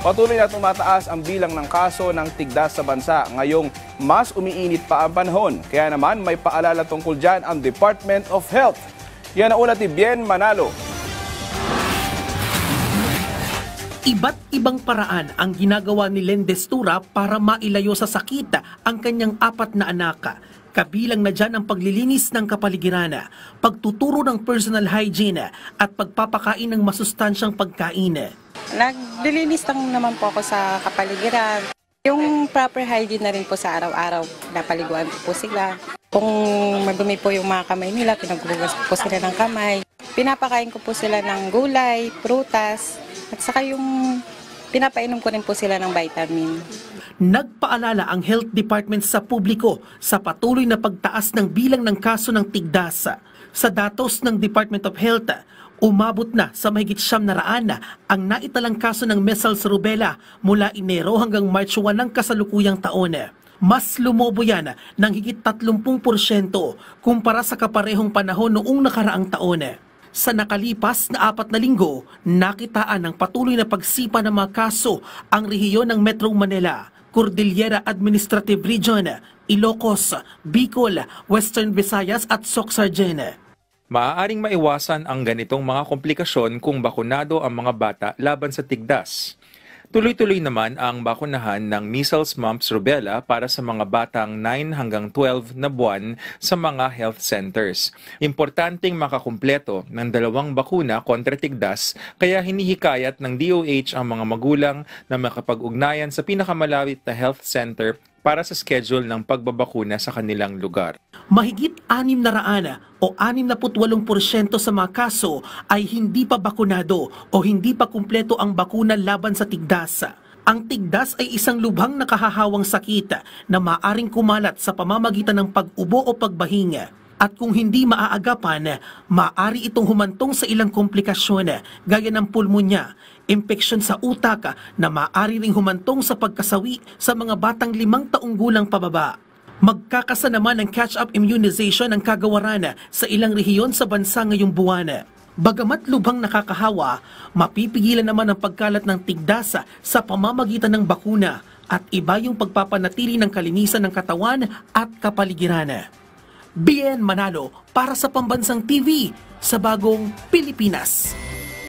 Patuloy na tumataas ang bilang ng kaso ng tigdas sa bansa. Ngayong mas umiinit pa ang panahon. Kaya naman may paalala tungkol dyan ang Department of Health. Yan ang ulat ni Bien Manalo. Iba't ibang paraan ang ginagawa ni Len Destura para mailayo sa sakit ang kanyang 4 na anak. Kabilang na dyan ang paglilinis ng kapaligiran, pagtuturo ng personal hygiene at pagpapakain ng masustansyang pagkain. Naglilinis lang naman po ako sa kapaligiran. Yung proper hygiene na rin po sa araw-araw, napaliguan po sila. Kung madumi po yung mga kamay nila, pinaghugas po sila ng kamay. Pinapakain ko po sila ng gulay, prutas, at saka yung pinapainom ko rin po sila ng vitamin. Nagpaalala ang Health Department sa publiko sa patuloy na pagtaas ng bilang ng kaso ng tigdas. Sa datos ng Department of Health, umabot na sa mahigit 900 ang naitalang kaso ng measles rubella mula Enero hanggang March 1 ng kasalukuyang taon. Mas lumobo yan ng higit 30% kumpara sa kaparehong panahon noong nakaraang taon. Sa nakalipas na 4 na linggo, nakitaan ng patuloy na pagsipa ng mga kaso ang rehiyon ng Metro Manila, Cordillera Administrative Region, Ilocos, Bicol, Western Visayas at Soc-Sargen. Maaaring maiwasan ang ganitong mga komplikasyon kung bakunado ang mga bata laban sa tigdas. Tuloy-tuloy naman ang bakunahan ng measles, mumps, rubella para sa mga batang 9 hanggang 12 na buwan sa mga health centers. Importanteng makakumpleto ng 2 bakuna kontra tigdas, kaya hinihikayat ng DOH ang mga magulang na makapag-ugnayan sa pinakamalapit na health center para sa schedule ng pagbabakuna sa kanilang lugar. Mahigit 600 o 68% sa mga kaso ay hindi pa bakunado o hindi pa kumpleto ang bakuna laban sa tigdas. Ang tigdas ay isang lubhang nakahahawang sakit na maaring kumalat sa pamamagitan ng pag-ubo o pagbahinga. At kung hindi maaagapan, maaari itong humantong sa ilang komplikasyon gaya ng pulmonya, impeksyon sa utak na maaari ring humantong sa pagkasawi sa mga batang 5 taong gulang pababa. Magkakasa naman ng catch-up immunization ang kagawaran sa ilang rehiyon sa bansa ngayong buwan. Bagamat lubhang nakakahawa, mapipigilan naman ang pagkalat ng tigdas sa pamamagitan ng bakuna at iba yung pagpapanatili ng kalinisan ng katawan at kapaligiran. Bien Manalo para sa Pambansang TV sa Bagong Pilipinas.